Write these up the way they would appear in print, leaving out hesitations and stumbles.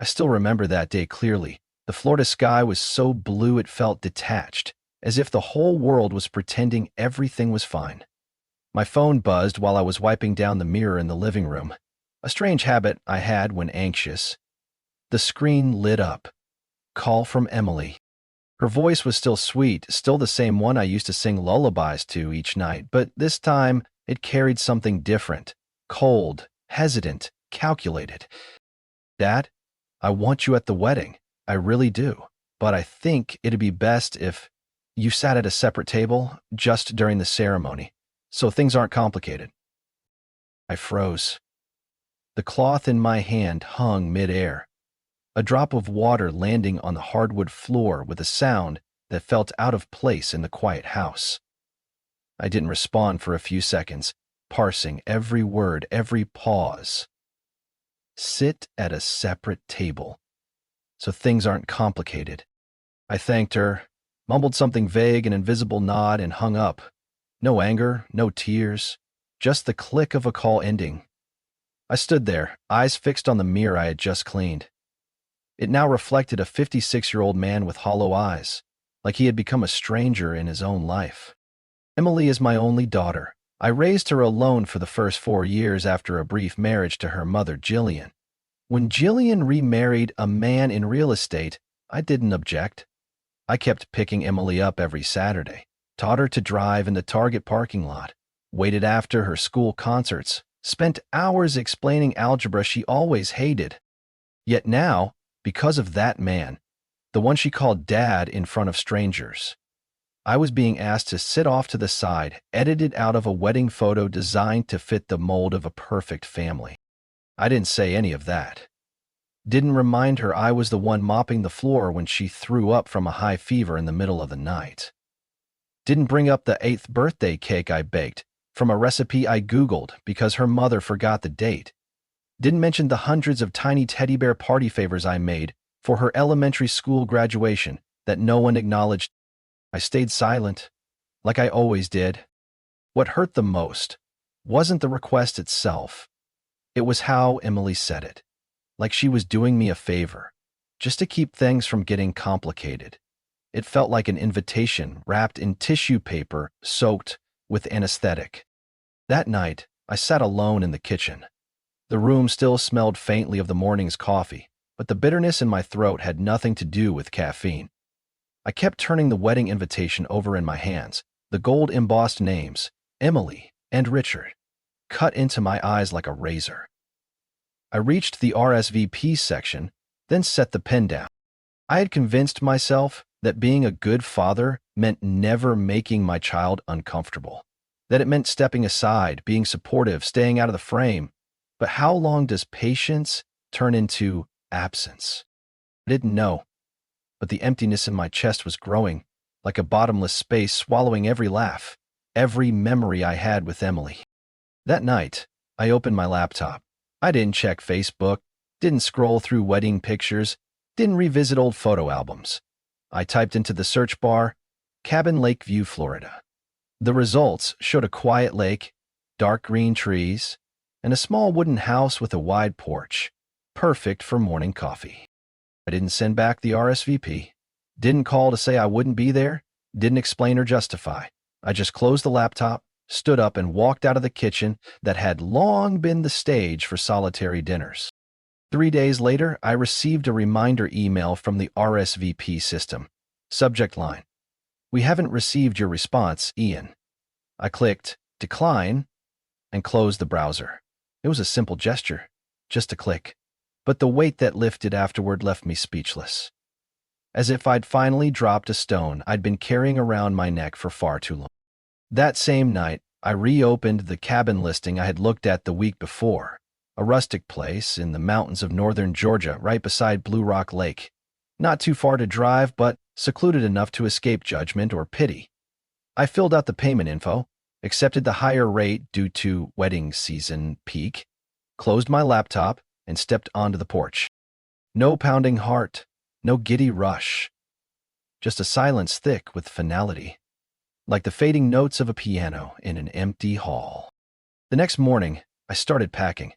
I still remember that day clearly. The Florida sky was so blue it felt detached, as if the whole world was pretending everything was fine. My phone buzzed while I was wiping down the mirror in the living room, a strange habit I had when anxious. The screen lit up. Call from Emily. Her voice was still sweet, still the same one I used to sing lullabies to each night, but this time it carried something different. Cold, hesitant, calculated. Dad, I want you at the wedding. I really do. But I think it'd be best if you sat at a separate table just during the ceremony, so things aren't complicated. I froze. The cloth in my hand hung midair, a drop of water landing on the hardwood floor with a sound that felt out of place in the quiet house. I didn't respond for a few seconds, parsing every word, every pause. Sit at a separate table, so things aren't complicated. I thanked her, mumbled something vague, an invisible nod, and hung up. No anger, no tears, just the click of a call ending. I stood there, eyes fixed on the mirror I had just cleaned. It now reflected a 56-year-old man with hollow eyes, like he had become a stranger in his own life. Emily is my only daughter. I raised her alone for the first 4 years after a brief marriage to her mother, Jillian. When Jillian remarried a man in real estate, I didn't object. I kept picking Emily up every Saturday, taught her to drive in the Target parking lot, waited after her school concerts, spent hours explaining algebra she always hated. Yet now, because of that man, the one she called Dad in front of strangers, I was being asked to sit off to the side, edited out of a wedding photo designed to fit the mold of a perfect family. I didn't say any of that. Didn't remind her I was the one mopping the floor when she threw up from a high fever in the middle of the night. Didn't bring up the 8th birthday cake I baked from a recipe I Googled because her mother forgot the date. Didn't mention the hundreds of tiny teddy bear party favors I made for her elementary school graduation that no one acknowledged. I stayed silent, like I always did. What hurt the most wasn't the request itself. It was how Emily said it, like she was doing me a favor, just to keep things from getting complicated. It felt like an invitation wrapped in tissue paper soaked with anesthetic. That night, I sat alone in the kitchen. The room still smelled faintly of the morning's coffee, but the bitterness in my throat had nothing to do with caffeine. I kept turning the wedding invitation over in my hands, the gold-embossed names, Emily and Richard, cut into my eyes like a razor. I reached the RSVP section, then set the pen down. I had convinced myself that being a good father meant never making my child uncomfortable, that it meant stepping aside, being supportive, staying out of the frame. But how long does patience turn into absence? I didn't know, but the emptiness in my chest was growing, like a bottomless space swallowing every laugh, every memory I had with Emily. That night, I opened my laptop. I didn't check Facebook, didn't scroll through wedding pictures, didn't revisit old photo albums. I typed into the search bar, Cabin Lakeview, Florida. The results showed a quiet lake, dark green trees, and a small wooden house with a wide porch, perfect for morning coffee. I didn't send back the RSVP, didn't call to say I wouldn't be there, didn't explain or justify. I just closed the laptop, stood up, and walked out of the kitchen that had long been the stage for solitary dinners. 3 days later, I received a reminder email from the RSVP system. Subject line: "We haven't received your response, Ian." I clicked decline and closed the browser. It was a simple gesture, just a click, but the weight that lifted afterward left me speechless. As if I'd finally dropped a stone I'd been carrying around my neck for far too long. That same night, I reopened the cabin listing I had looked at the week before, a rustic place in the mountains of northern Georgia right beside Blue Rock Lake. Not too far to drive, but secluded enough to escape judgment or pity. I filled out the payment info, accepted the higher rate due to wedding season peak, closed my laptop, and stepped onto the porch. No pounding heart, no giddy rush, just a silence thick with finality, like the fading notes of a piano in an empty hall. The next morning, I started packing.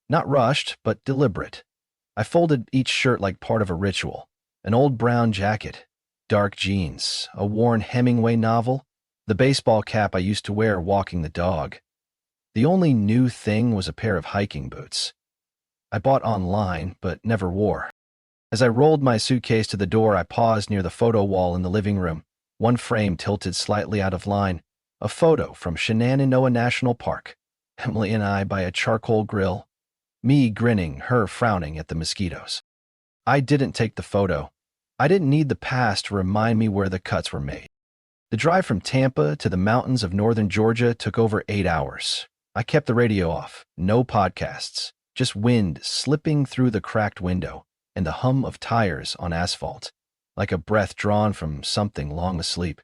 Not rushed, but deliberate. I folded each shirt like part of a ritual. An old brown jacket, dark jeans, a worn Hemingway novel, the baseball cap I used to wear walking the dog. The only new thing was a pair of hiking boots. I bought online, but never wore. As I rolled my suitcase to the door, I paused near the photo wall in the living room, one frame tilted slightly out of line, a photo from Shenandoah National Park, Emily and I by a charcoal grill, me grinning, her frowning at the mosquitoes. I didn't take the photo. I didn't need the past to remind me where the cuts were made. The drive from Tampa to the mountains of northern Georgia took over 8 hours. I kept the radio off, no podcasts, just wind slipping through the cracked window and the hum of tires on asphalt, like a breath drawn from something long asleep.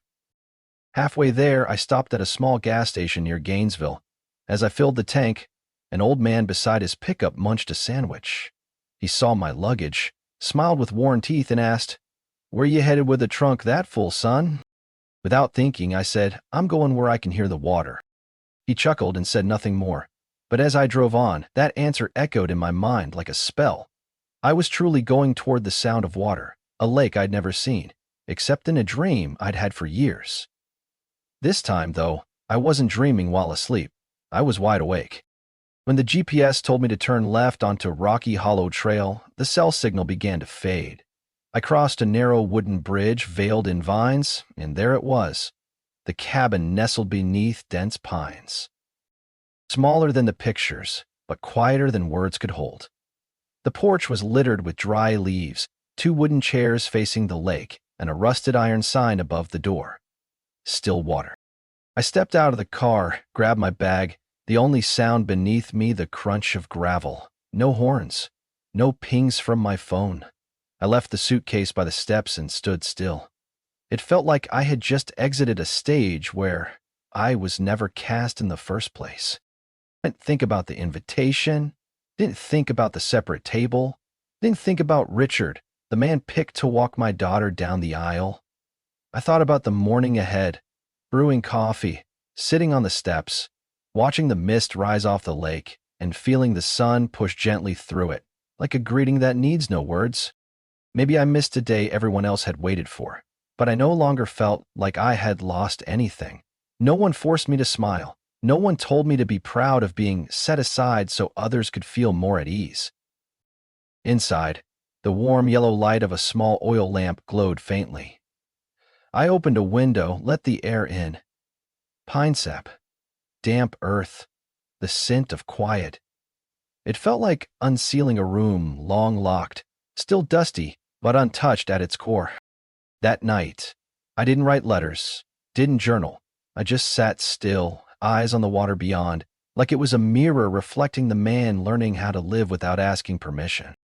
Halfway there, I stopped at a small gas station near Gainesville. As I filled the tank, an old man beside his pickup munched a sandwich. He saw my luggage, smiled with worn teeth, and asked, "Where you headed with the trunk that full, son?" Without thinking, I said, "I'm going where I can hear the water." He chuckled and said nothing more. But as I drove on, that answer echoed in my mind like a spell. I was truly going toward the sound of water, a lake I'd never seen, except in a dream I'd had for years. This time, though, I wasn't dreaming while asleep. I was wide awake. When the GPS told me to turn left onto Rocky Hollow Trail, the cell signal began to fade. I crossed a narrow wooden bridge veiled in vines, and there it was, the cabin nestled beneath dense pines. Smaller than the pictures, but quieter than words could hold. The porch was littered with dry leaves, 2 wooden chairs facing the lake, and a rusted iron sign above the door. Still water. I stepped out of the car, grabbed my bag, the only sound beneath me the crunch of gravel. No horns, no pings from my phone. I left the suitcase by the steps and stood still. It felt like I had just exited a stage where I was never cast in the first place. I didn't think about the invitation, didn't think about the separate table, didn't think about Richard, the man picked to walk my daughter down the aisle. I thought about the morning ahead, brewing coffee, sitting on the steps, watching the mist rise off the lake, and feeling the sun push gently through it, like a greeting that needs no words. Maybe I missed a day everyone else had waited for, but I no longer felt like I had lost anything. No one forced me to smile. No one told me to be proud of being set aside so others could feel more at ease. Inside, the warm yellow light of a small oil lamp glowed faintly. I opened a window, let the air in. Pine sap, damp earth, the scent of quiet. It felt like unsealing a room long locked, still dusty, but untouched at its core. That night, I didn't write letters, didn't journal. I just sat still, eyes on the water beyond, like it was a mirror reflecting the man learning how to live without asking permission.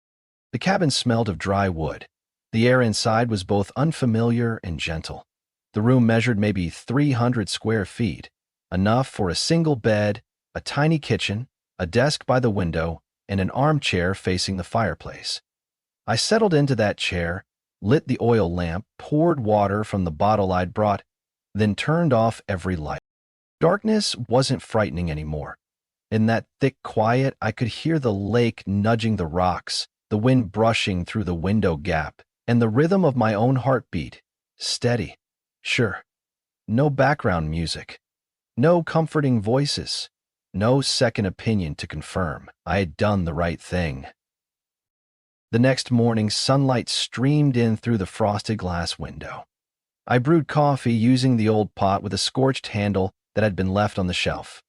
The cabin smelled of dry wood. The air inside was both unfamiliar and gentle. The room measured maybe 300 square feet, enough for a single bed, a tiny kitchen, a desk by the window, and an armchair facing the fireplace. I settled into that chair, lit the oil lamp, poured water from the bottle I'd brought, then turned off every light. Darkness wasn't frightening anymore. In that thick quiet, I could hear the lake nudging the rocks, the wind brushing through the window gap, and the rhythm of my own heartbeat, steady. Sure, no background music, no comforting voices, no second opinion to confirm I had done the right thing. The next morning, sunlight streamed in through the frosted glass window. I brewed coffee using the old pot with a scorched handle that had been left on the shelf.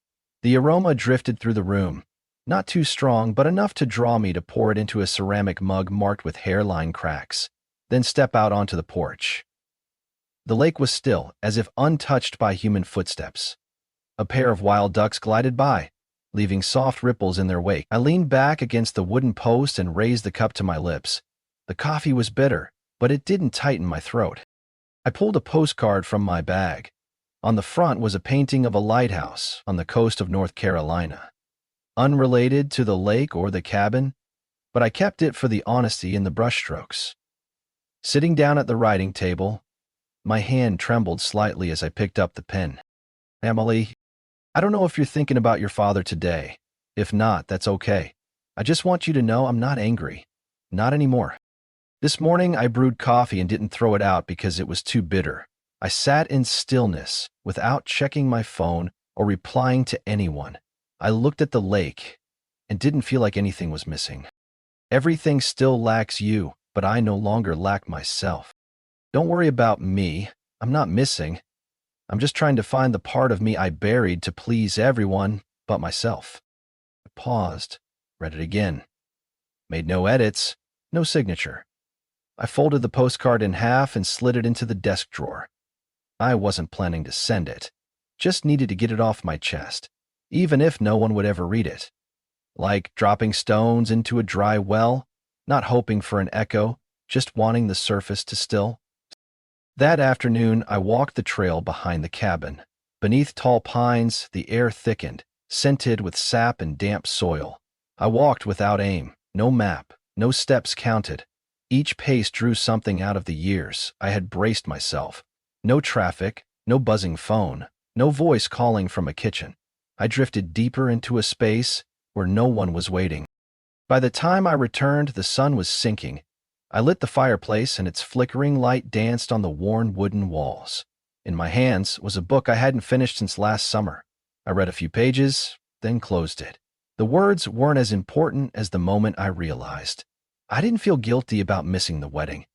The aroma drifted through the room, not too strong, but enough to draw me to pour it into a ceramic mug marked with hairline cracks, then step out onto the porch. The lake was still, as if untouched by human footsteps. A pair of wild ducks glided by, leaving soft ripples in their wake. I leaned back against the wooden post and raised the cup to my lips. The coffee was bitter, but it didn't tighten my throat. I pulled a postcard from my bag. On the front was a painting of a lighthouse on the coast of North Carolina. Unrelated to the lake or the cabin, but I kept it for the honesty in the brushstrokes. Sitting down at the writing table, my hand trembled slightly as I picked up the pen. "Emily, I don't know if you're thinking about your father today. If not, that's okay. I just want you to know I'm not angry. Not anymore. This morning I brewed coffee and didn't throw it out because it was too bitter. I sat in stillness, without checking my phone or replying to anyone. I looked at the lake and didn't feel like anything was missing. Everything still lacks you, but I no longer lack myself. Don't worry about me. I'm not missing. I'm just trying to find the part of me I buried to please everyone but myself. I paused, read it again. Made no edits, no signature. I folded the postcard in half and slid it into the desk drawer. I wasn't planning to send it, just needed to get it off my chest, even if no one would ever read it. Like dropping stones into a dry well, not hoping for an echo, just wanting the surface to still. That afternoon, I walked the trail behind the cabin. Beneath tall pines, the air thickened, scented with sap and damp soil. I walked without aim, no map, no steps counted. Each pace drew something out of the years I had braced myself. No traffic, no buzzing phone, no voice calling from a kitchen. I drifted deeper into a space where no one was waiting. By the time I returned, the sun was sinking. I lit the fireplace and its flickering light danced on the worn wooden walls. In my hands was a book I hadn't finished since last summer. I read a few pages, then closed it. The words weren't as important as the moment I realized. I didn't feel guilty about missing the wedding.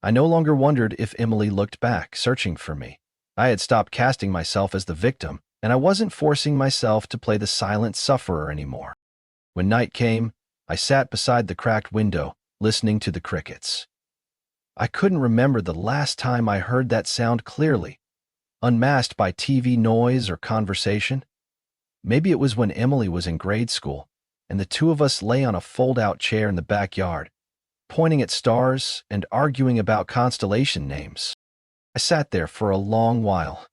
I no longer wondered if Emily looked back, searching for me. I had stopped casting myself as the victim, and I wasn't forcing myself to play the silent sufferer anymore. When night came, I sat beside the cracked window, listening to the crickets. I couldn't remember the last time I heard that sound clearly, unmasked by TV noise or conversation. Maybe it was when Emily was in grade school, and the two of us lay on a fold-out chair in the backyard, pointing at stars and arguing about constellation names. I sat there for a long while.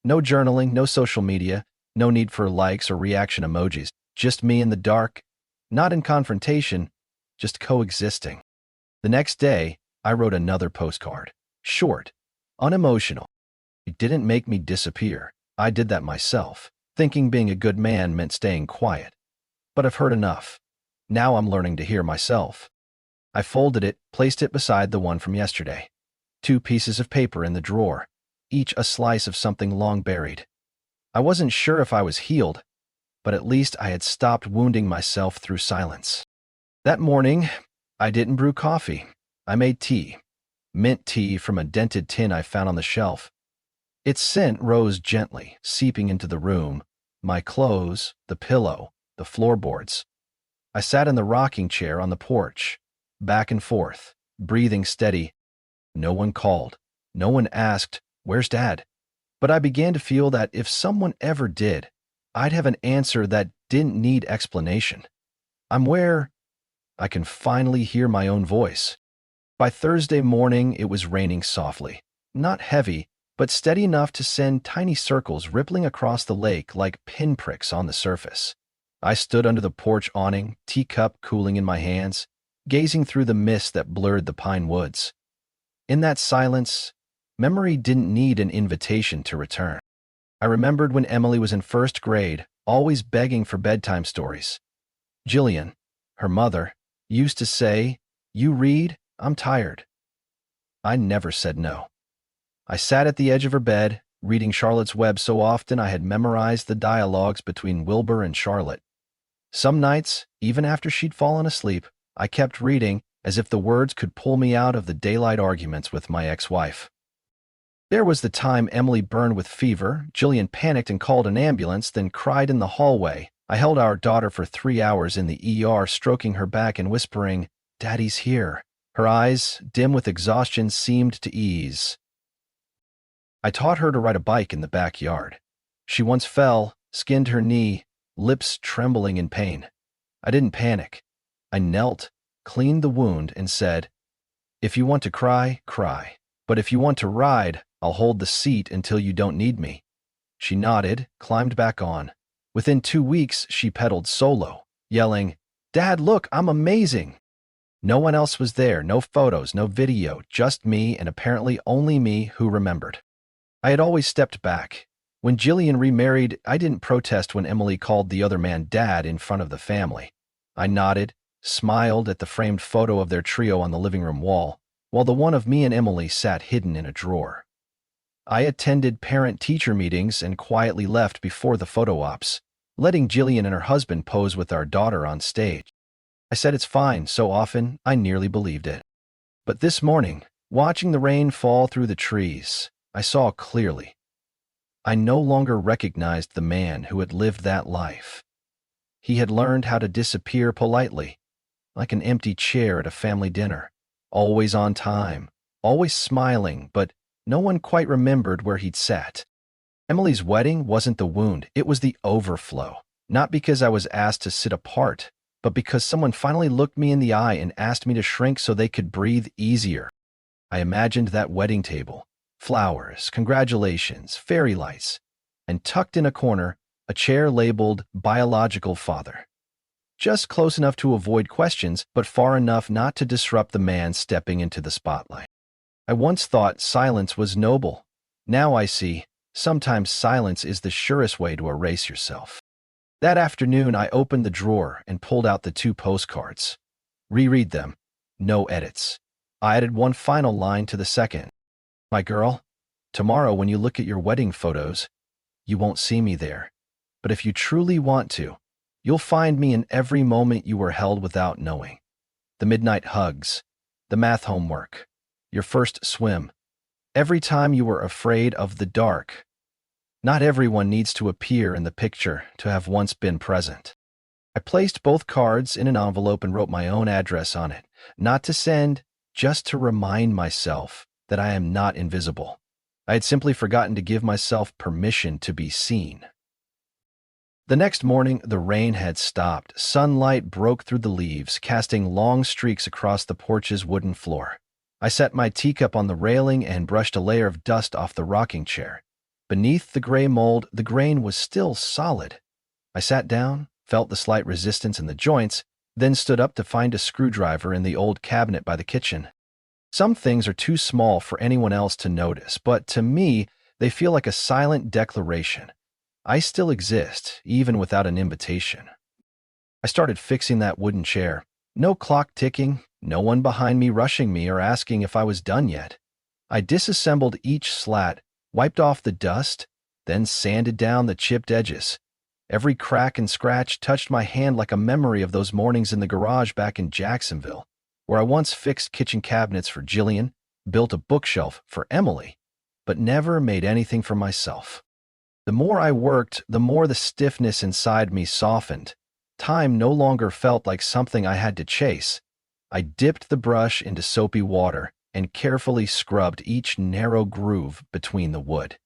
No journaling, no social media, no need for likes or reaction emojis, just me in the dark, not in confrontation, just coexisting. The next day, I wrote another postcard. Short, unemotional. It didn't make me disappear. I did that myself, thinking being a good man meant staying quiet. But I've heard enough. Now I'm learning to hear myself. I folded it, placed it beside the one from yesterday. 2 pieces of paper in the drawer, each a slice of something long buried. I wasn't sure if I was healed, but at least I had stopped wounding myself through silence. That morning, I didn't brew coffee. I made tea. Mint tea from a dented tin I found on the shelf. Its scent rose gently, seeping into the room, my clothes, the pillow, the floorboards. I sat in the rocking chair on the porch, back and forth, breathing steady. No one called. No one asked, "Where's Dad?" But I began to feel that if someone ever did, I'd have an answer that didn't need explanation. I'm where I can finally hear my own voice. By Thursday morning, it was raining softly. Not heavy, but steady enough to send tiny circles rippling across the lake like pinpricks on the surface. I stood under the porch awning, teacup cooling in my hands, gazing through the mist that blurred the pine woods. In that silence, memory didn't need an invitation to return. I remembered when Emily was in first grade, always begging for bedtime stories. Jillian, her mother, used to say, "You read? I'm tired." I never said no. I sat at the edge of her bed, reading Charlotte's Web so often I had memorized the dialogues between Wilbur and Charlotte. Some nights, even after she'd fallen asleep, I kept reading as if the words could pull me out of the daylight arguments with my ex-wife. There was the time Emily burned with fever. Jillian panicked and called an ambulance, then cried in the hallway. I held our daughter for 3 hours in the ER, stroking her back and whispering, "Daddy's here." Her eyes, dim with exhaustion, seemed to ease. I taught her to ride a bike in the backyard. She once fell, skinned her knee, lips trembling in pain. I didn't panic. I knelt, cleaned the wound, and said, "If you want to cry, cry. But if you want to ride, I'll hold the seat until you don't need me." She nodded, climbed back on. Within 2 weeks, she pedaled solo, yelling, "Dad, look, I'm amazing." No one else was there, no photos, no video, just me, and apparently only me who remembered. I had always stepped back. When Jillian remarried, I didn't protest when Emily called the other man Dad in front of the family. I nodded, smiled at the framed photo of their trio on the living room wall, while the one of me and Emily sat hidden in a drawer. I attended parent-teacher meetings and quietly left before the photo ops, letting Jillian and her husband pose with our daughter on stage. I said it's fine so often I nearly believed it. But this morning, watching the rain fall through the trees, I saw clearly. I no longer recognized the man who had lived that life. He had learned how to disappear politely, like an empty chair at a family dinner, always on time, always smiling, but no one quite remembered where he'd sat. Emily's wedding wasn't the wound, it was the overflow. Not because I was asked to sit apart, but because someone finally looked me in the eye and asked me to shrink so they could breathe easier. I imagined that wedding table, flowers, congratulations, fairy lights, and tucked in a corner, a chair labeled biological father. Just close enough to avoid questions, but far enough not to disrupt the man stepping into the spotlight. I once thought silence was noble. Now I see, sometimes silence is the surest way to erase yourself. That afternoon, I opened the drawer and pulled out the 2 postcards. Reread them. No edits. I added one final line to the second. My girl, tomorrow when you look at your wedding photos, you won't see me there. But if you truly want to, you'll find me in every moment you were held without knowing. The midnight hugs, the math homework, your first swim, every time you were afraid of the dark. Not everyone needs to appear in the picture to have once been present. I placed both cards in an envelope and wrote my own address on it, not to send, just to remind myself that I am not invisible. I had simply forgotten to give myself permission to be seen. The next morning, the rain had stopped. Sunlight broke through the leaves, casting long streaks across the porch's wooden floor. I set my teacup on the railing and brushed a layer of dust off the rocking chair. Beneath the gray mold, the grain was still solid. I sat down, felt the slight resistance in the joints, then stood up to find a screwdriver in the old cabinet by the kitchen. Some things are too small for anyone else to notice, but to me, they feel like a silent declaration. I still exist, even without an invitation. I started fixing that wooden chair. No clock ticking, no one behind me rushing me or asking if I was done yet. I disassembled each slat, wiped off the dust, then sanded down the chipped edges. Every crack and scratch touched my hand like a memory of those mornings in the garage back in Jacksonville, where I once fixed kitchen cabinets for Jillian, built a bookshelf for Emily, but never made anything for myself. The more I worked, the more the stiffness inside me softened. Time no longer felt like something I had to chase. I dipped the brush into soapy water and carefully scrubbed each narrow groove between the wood.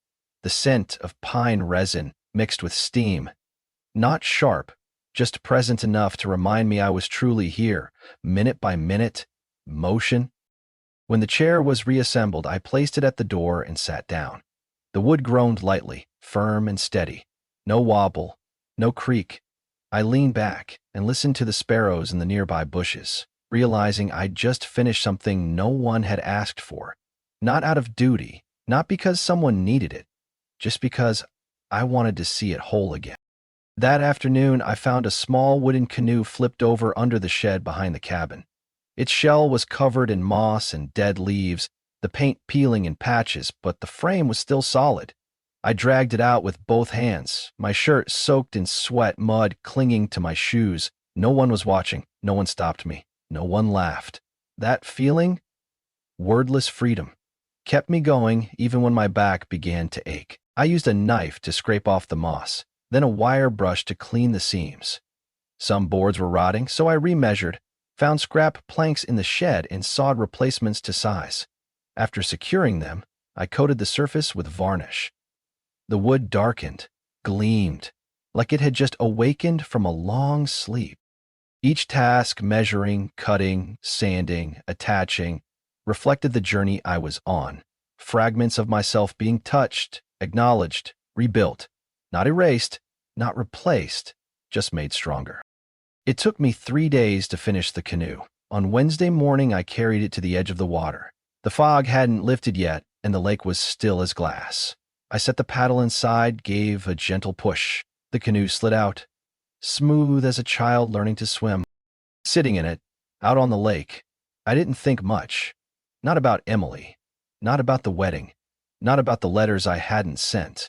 The scent of pine resin mixed with steam. Not sharp, just present enough to remind me I was truly here, minute by minute, motion. When the chair was reassembled, I placed it at the door and sat down. The wood groaned lightly, firm and steady. No wobble, no creak. I leaned back and listened to the sparrows in the nearby bushes, realizing I'd just finished something no one had asked for. Not out of duty, not because someone needed it, just because I wanted to see it whole again. That afternoon, I found a small wooden canoe flipped over under the shed behind the cabin. Its shell was covered in moss and dead leaves, the paint peeling in patches, but the frame was still solid. I dragged it out with both hands, my shirt soaked in sweat, mud clinging to my shoes. No one was watching, no one stopped me, no one laughed. That feeling, wordless freedom, kept me going even when my back began to ache. I used a knife to scrape off the moss, then a wire brush to clean the seams. Some boards were rotting, so I remeasured, found scrap planks in the shed and sawed replacements to size. After securing them, I coated the surface with varnish. The wood darkened, gleamed, like it had just awakened from a long sleep. Each task, measuring, cutting, sanding, attaching, reflected the journey I was on. Fragments of myself being touched, acknowledged, rebuilt. Not erased, not replaced, just made stronger. It took me 3 days to finish the canoe. On Wednesday morning, I carried it to the edge of the water. The fog hadn't lifted yet, and the lake was still as glass. I set the paddle inside, gave a gentle push. The canoe slid out, smooth as a child learning to swim. Sitting in it, out on the lake, I didn't think much. Not about Emily. Not about the wedding. Not about the letters I hadn't sent.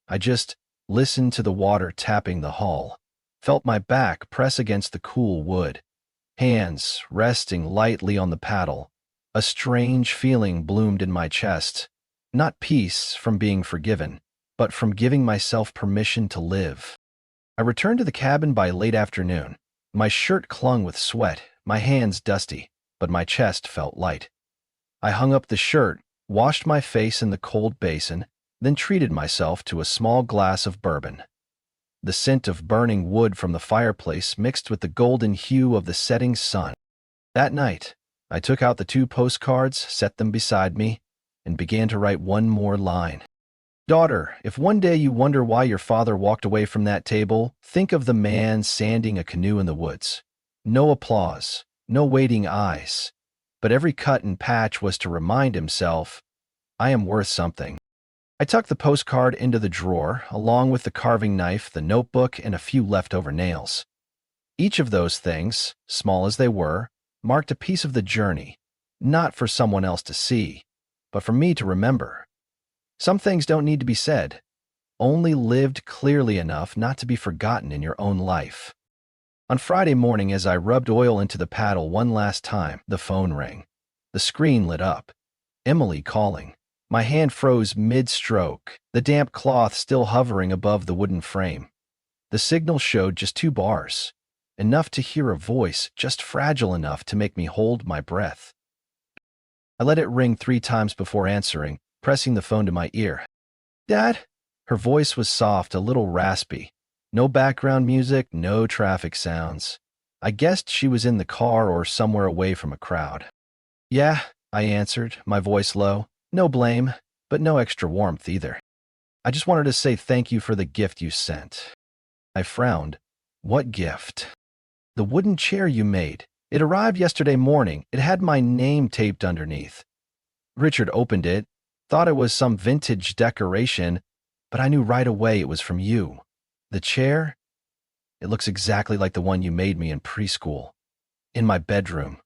I just listened to the water tapping the hull, felt my back press against the cool wood, hands resting lightly on the paddle. A strange feeling bloomed in my chest, not peace from being forgiven, but from giving myself permission to live. I returned to the cabin by late afternoon. My shirt clung with sweat, my hands dusty, but my chest felt light. I hung up the shirt, washed my face in the cold basin, then treated myself to a small glass of bourbon. The scent of burning wood from the fireplace mixed with the golden hue of the setting sun. That night, I took out the 2 postcards, set them beside me, and began to write one more line. Daughter, if one day you wonder why your father walked away from that table, think of the man sanding a canoe in the woods. No applause, no waiting eyes, but every cut and patch was to remind himself, I am worth something. I tucked the postcard into the drawer, along with the carving knife, the notebook, and a few leftover nails. Each of those things, small as they were, marked a piece of the journey, not for someone else to see, but for me to remember. Some things don't need to be said, only lived clearly enough not to be forgotten in your own life. On Friday morning, as I rubbed oil into the paddle one last time, the phone rang. The screen lit up. Emily calling. My hand froze mid-stroke, the damp cloth still hovering above the wooden frame. The signal showed just 2 bars, enough to hear a voice just fragile enough to make me hold my breath. I let it ring 3 times before answering, pressing the phone to my ear. Dad? Her voice was soft, a little raspy. No background music, no traffic sounds. I guessed she was in the car or somewhere away from a crowd. Yeah, I answered, my voice low. No blame, but no extra warmth either. I just wanted to say thank you for the gift you sent. I frowned. What gift? The wooden chair you made. It arrived yesterday morning. It had my name taped underneath. Richard opened it, thought it was some vintage decoration, but I knew right away it was from you. The chair? It looks exactly like the one you made me in preschool, in my bedroom.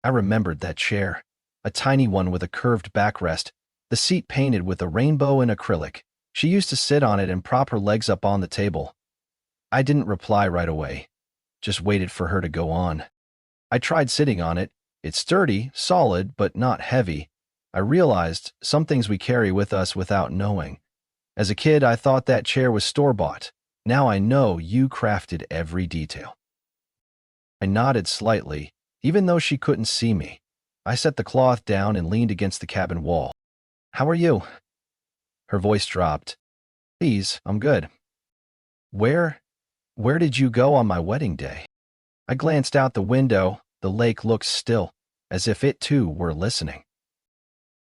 I remembered that chair, a tiny one with a curved backrest, the seat painted with a rainbow in acrylic. She used to sit on it and prop her legs up on the table. I didn't reply right away, just waited for her to go on. I tried sitting on it. It's sturdy, solid, but not heavy. I realized some things we carry with us without knowing. As a kid, I thought that chair was store-bought. Now I know you crafted every detail. I nodded slightly, even though she couldn't see me. I set the cloth down and leaned against the cabin wall. How are you? Her voice dropped. Please, I'm good. Where did you go on my wedding day? I glanced out the window. The lake looked still, as if it too were listening.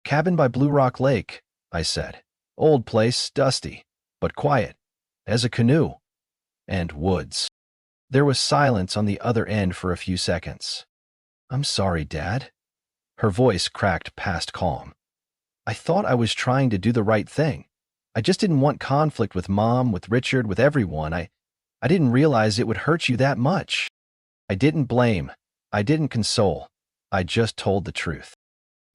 Cabin by Blue Rock Lake, I said. Old place, dusty, but quiet, as a canoe, and woods. There was silence on the other end for a few seconds. I'm sorry, Dad. Her voice cracked past calm. I thought I was trying to do the right thing. I just didn't want conflict with Mom, with Richard, with everyone. I didn't realize it would hurt you that much. I didn't blame. I didn't console. I just told the truth.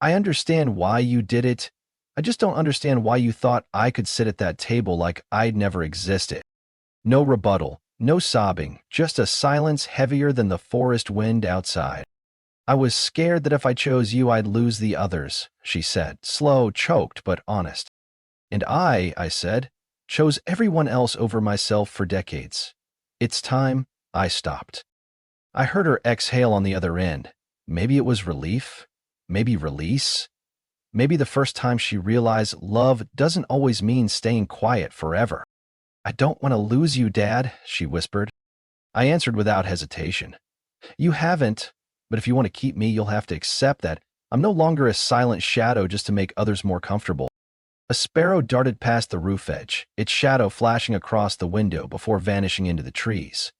I understand why you did it. I just don't understand why you thought I could sit at that table like I'd never existed. No rebuttal, no sobbing, just a silence heavier than the forest wind outside. I was scared that if I chose you, I'd lose the others, she said, slow, choked, but honest. And I said, chose everyone else over myself for decades. It's time I stopped. I heard her exhale on the other end. Maybe it was relief, maybe release. Maybe the first time she realized love doesn't always mean staying quiet forever. I don't want to lose you, Dad, she whispered. I answered without hesitation. You haven't, but if you want to keep me, you'll have to accept that I'm no longer a silent shadow just to make others more comfortable. A sparrow darted past the roof edge, its shadow flashing across the window before vanishing into the trees.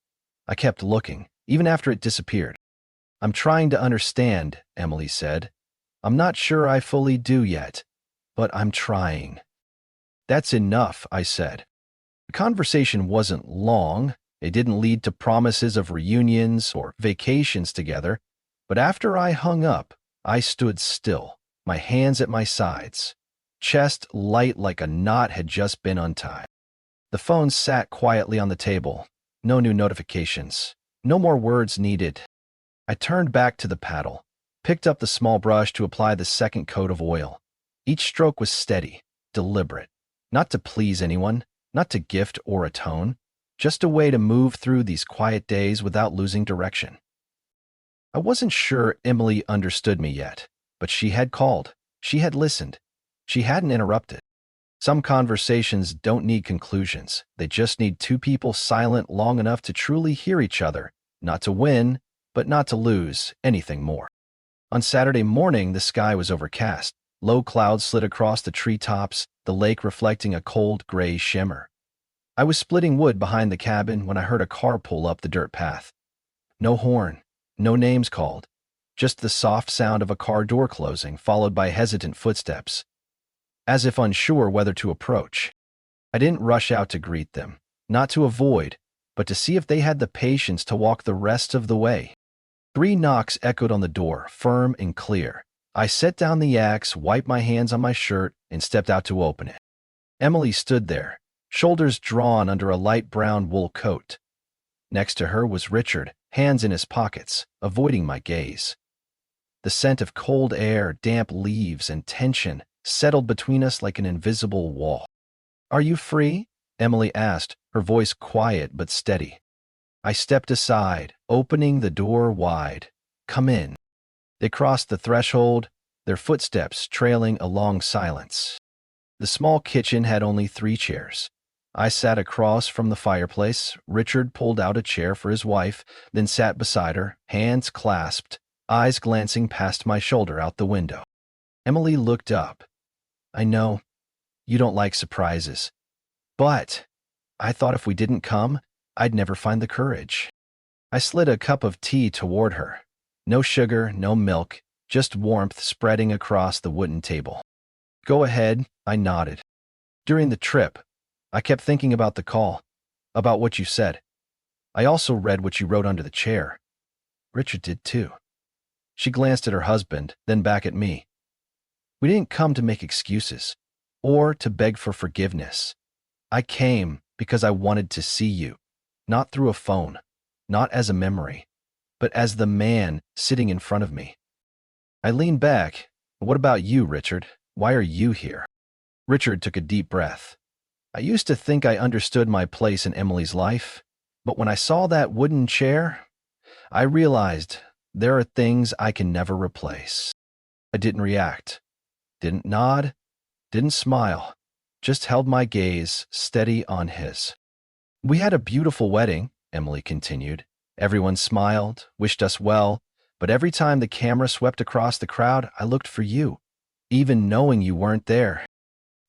I kept looking, even after it disappeared. I'm trying to understand, Emily said. I'm not sure I fully do yet, but I'm trying. That's enough, I said. The conversation wasn't long, They didn't lead to promises of reunions or vacations together, but after I hung up, I stood still, my hands at my sides, chest light like a knot had just been untied. The phone sat quietly on the table. No new notifications. No more words needed. I turned back to the paddle, picked up the small brush to apply the second coat of oil. Each stroke was steady, deliberate. Not to please anyone, not to gift or atone, just a way to move through these quiet days without losing direction. I wasn't sure Emily understood me yet, but she had called. She had listened. She hadn't interrupted. Some conversations don't need conclusions. They just need two people silent long enough to truly hear each other, not to win, but not to lose anything more. On Saturday morning, the sky was overcast. Low clouds slid across the treetops, the lake reflecting a cold gray shimmer. I was splitting wood behind the cabin when I heard a car pull up the dirt path. No horn, no names called, just the soft sound of a car door closing, followed by hesitant footsteps, as if unsure whether to approach. I didn't rush out to greet them, not to avoid, but to see if they had the patience to walk the rest of the way. 3 knocks echoed on the door, firm and clear. I set down the axe, wiped my hands on my shirt, and stepped out to open it. Emily stood there, shoulders drawn under a light brown wool coat. Next to her was Richard, hands in his pockets, avoiding my gaze. The scent of cold air, damp leaves, and tension settled between us like an invisible wall. "Are you free?" Emily asked, her voice quiet but steady. I stepped aside, opening the door wide. "Come in." They crossed the threshold, their footsteps trailing a long silence. The small kitchen had only 3 chairs. I sat across from the fireplace. Richard pulled out a chair for his wife, then sat beside her, hands clasped, eyes glancing past my shoulder out the window. Emily looked up. "I know you don't like surprises, but I thought if we didn't come, I'd never find the courage." I slid a cup of tea toward her. No sugar, no milk, just warmth spreading across the wooden table. "Go ahead," I nodded. "During the trip, I kept thinking about the call, about what you said. I also read what you wrote under the chair. Richard did too." She glanced at her husband, then back at me. "We didn't come to make excuses, or to beg for forgiveness. I came because I wanted to see you, not through a phone, not as a memory, but as the man sitting in front of me." I leaned back. "What about you, Richard? Why are you here?" Richard took a deep breath. "I used to think I understood my place in Emily's life, but when I saw that wooden chair, I realized there are things I can never replace." I didn't react, didn't nod, didn't smile, just held my gaze steady on his. "We had a beautiful wedding," Emily continued. "Everyone smiled, wished us well, but every time the camera swept across the crowd, I looked for you, even knowing you weren't there."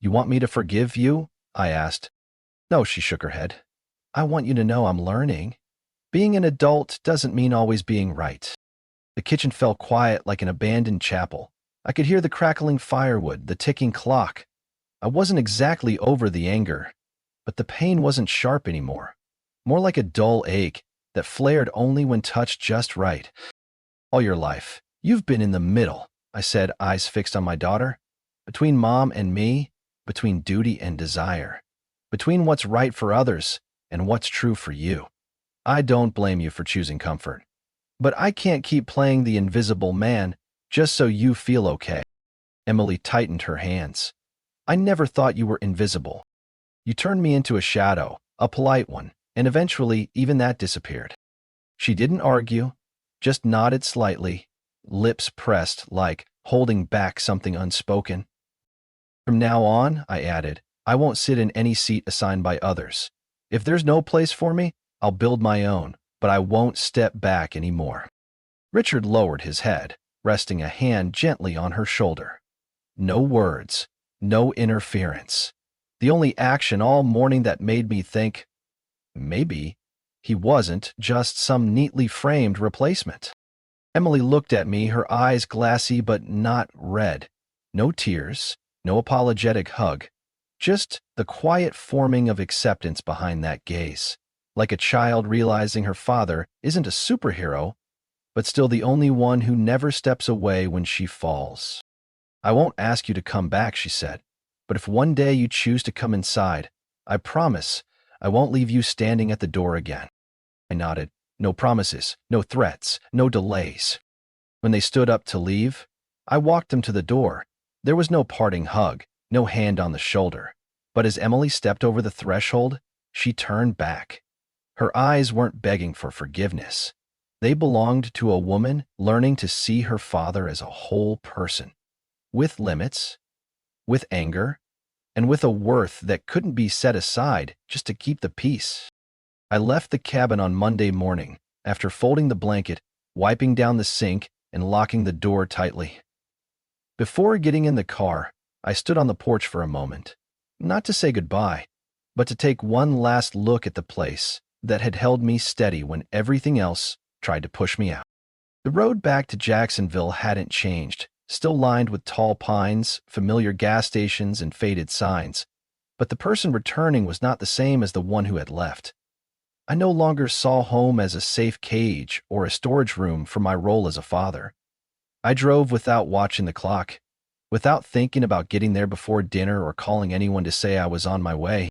"You want me to forgive you?" I asked. "No," she shook her head. "I want you to know I'm learning. Being an adult doesn't mean always being right." The kitchen fell quiet like an abandoned chapel. I could hear the crackling firewood, the ticking clock. I wasn't exactly over the anger, but the pain wasn't sharp anymore, more like a dull ache that flared only when touched just right. "All your life, you've been in the middle," I said, eyes fixed on my daughter. "Between mom and me, between duty and desire, between what's right for others and what's true for you. I don't blame you for choosing comfort, but I can't keep playing the invisible man just so you feel okay." Emily tightened her hands. "I never thought you were invisible. You turned me into a shadow, a polite one, and eventually even that disappeared." She didn't argue, just nodded slightly, lips pressed like holding back something unspoken. "From now on," I added, "I won't sit in any seat assigned by others. If there's no place for me, I'll build my own, but I won't step back anymore." Richard lowered his head, resting a hand gently on her shoulder. No words, no interference. The only action all morning that made me think, maybe he wasn't just some neatly framed replacement. Emily looked at me, her eyes glassy but not red. No tears, no apologetic hug, just the quiet forming of acceptance behind that gaze. like a child realizing her father isn't a superhero, but still the only one who never steps away when she falls. "I won't ask you to come back," she said, "but if one day you choose to come inside, I promise I won't leave you standing at the door again." I nodded. No promises, no threats, no delays. When they stood up to leave, I walked them to the door. There was no parting hug, no hand on the shoulder. But as Emily stepped over the threshold, she turned back. Her eyes weren't begging for forgiveness. They belonged to a woman learning to see her father as a whole person, with limits, with anger, and with a worth that couldn't be set aside just to keep the peace. I left the cabin on Monday morning, after folding the blanket, wiping down the sink, and locking the door tightly. Before getting in the car, I stood on the porch for a moment, not to say goodbye, but to take one last look at the place that had held me steady when everything else tried to push me out. The road back to Jacksonville hadn't changed, still lined with tall pines, familiar gas stations, and faded signs, but the person returning was not the same as the one who had left. I no longer saw home as a safe cage or a storage room for my role as a father. I drove without watching the clock, without thinking about getting there before dinner or calling anyone to say I was on my way.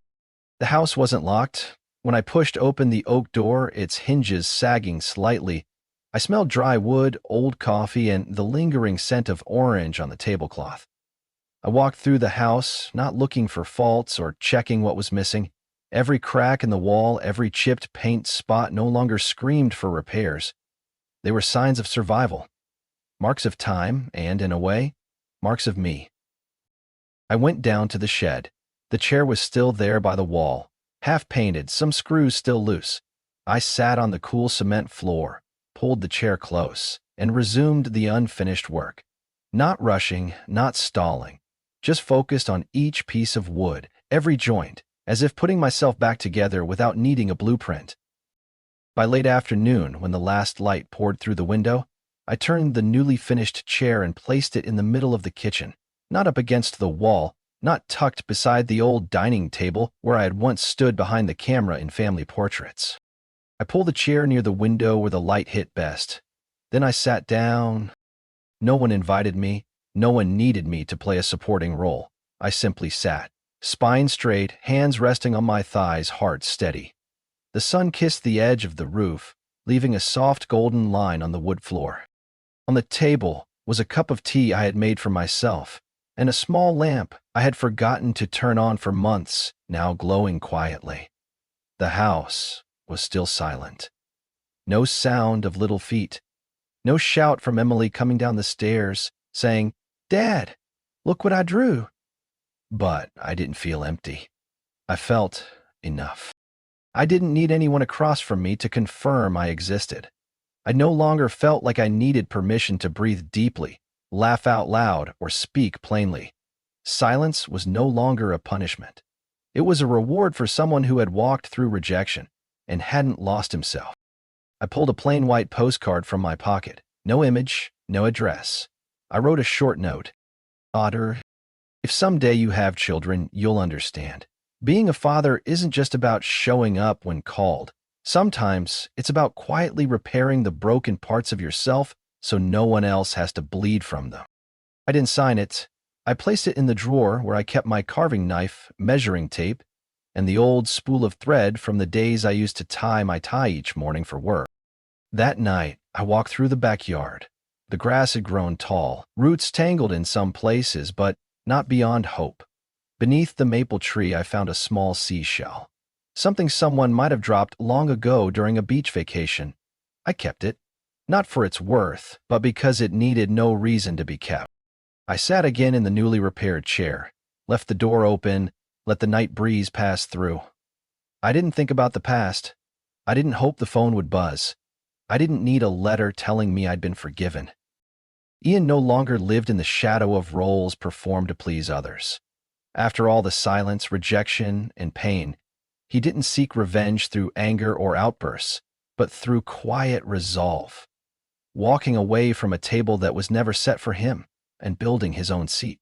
The house wasn't locked. When I pushed open the oak door, its hinges sagging slightly, I smelled dry wood, old coffee, and the lingering scent of orange on the tablecloth. I walked through the house, not looking for faults or checking what was missing. Every crack in the wall, every chipped paint spot no longer screamed for repairs. They were signs of survival, marks of time, and, in a way, marks of me. I went down to the shed. The chair was still there by the wall, half painted, some screws still loose. I sat on the cool cement floor, pulled the chair close, and resumed the unfinished work. Not rushing, not stalling, just focused on each piece of wood, every joint, as if putting myself back together without needing a blueprint. By late afternoon, when the last light poured through the window, I turned the newly finished chair and placed it in the middle of the kitchen, not up against the wall, not tucked beside the old dining table where I had once stood behind the camera in family portraits. I pulled the chair near the window where the light hit best. Then I sat down. No one invited me. No one needed me to play a supporting role. I simply sat, spine straight, hands resting on my thighs, heart steady. The sun kissed the edge of the roof, leaving a soft golden line on the wood floor. On the table was a cup of tea I had made for myself, and a small lamp I had forgotten to turn on for months, now glowing quietly. The house was still silent. No sound of little feet. No shout from Emily coming down the stairs, saying, "Dad, look what I drew." But I didn't feel empty. I felt enough. I didn't need anyone across from me to confirm I existed. I no longer felt like I needed permission to breathe deeply, laugh out loud, or speak plainly. Silence was no longer a punishment. It was a reward for someone who had walked through rejection and hadn't lost himself. I pulled a plain white postcard from my pocket. No image, no address. I wrote a short note. "Otter, if someday you have children, you'll understand. Being a father isn't just about showing up when called. Sometimes it's about quietly repairing the broken parts of yourself so no one else has to bleed from them." I didn't sign it. I placed it in the drawer where I kept my carving knife, measuring tape, and the old spool of thread from the days I used to tie my tie each morning for work. That night, I walked through the backyard. The grass had grown tall, roots tangled in some places, but not beyond hope. Beneath the maple tree, I found a small seashell, something someone might have dropped long ago during a beach vacation. I kept it, not for its worth, but because it needed no reason to be kept. I sat again in the newly repaired chair, left the door open, let the night breeze pass through. I didn't think about the past. I didn't hope the phone would buzz. I didn't need a letter telling me I'd been forgiven. Ian no longer lived in the shadow of roles performed to please others. After all the silence, rejection, and pain, he didn't seek revenge through anger or outbursts, but through quiet resolve, walking away from a table that was never set for him and building his own seat.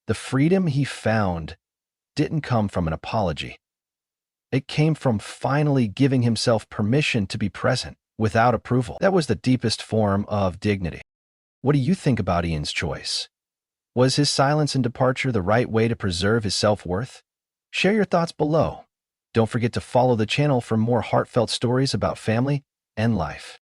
The freedom he found didn't come from an apology. It came from finally giving himself permission to be present without approval. That was the deepest form of dignity. What do you think about Ian's choice? Was his silence and departure the right way to preserve his self-worth? Share your thoughts below. Don't forget to follow the channel for more heartfelt stories about family and life.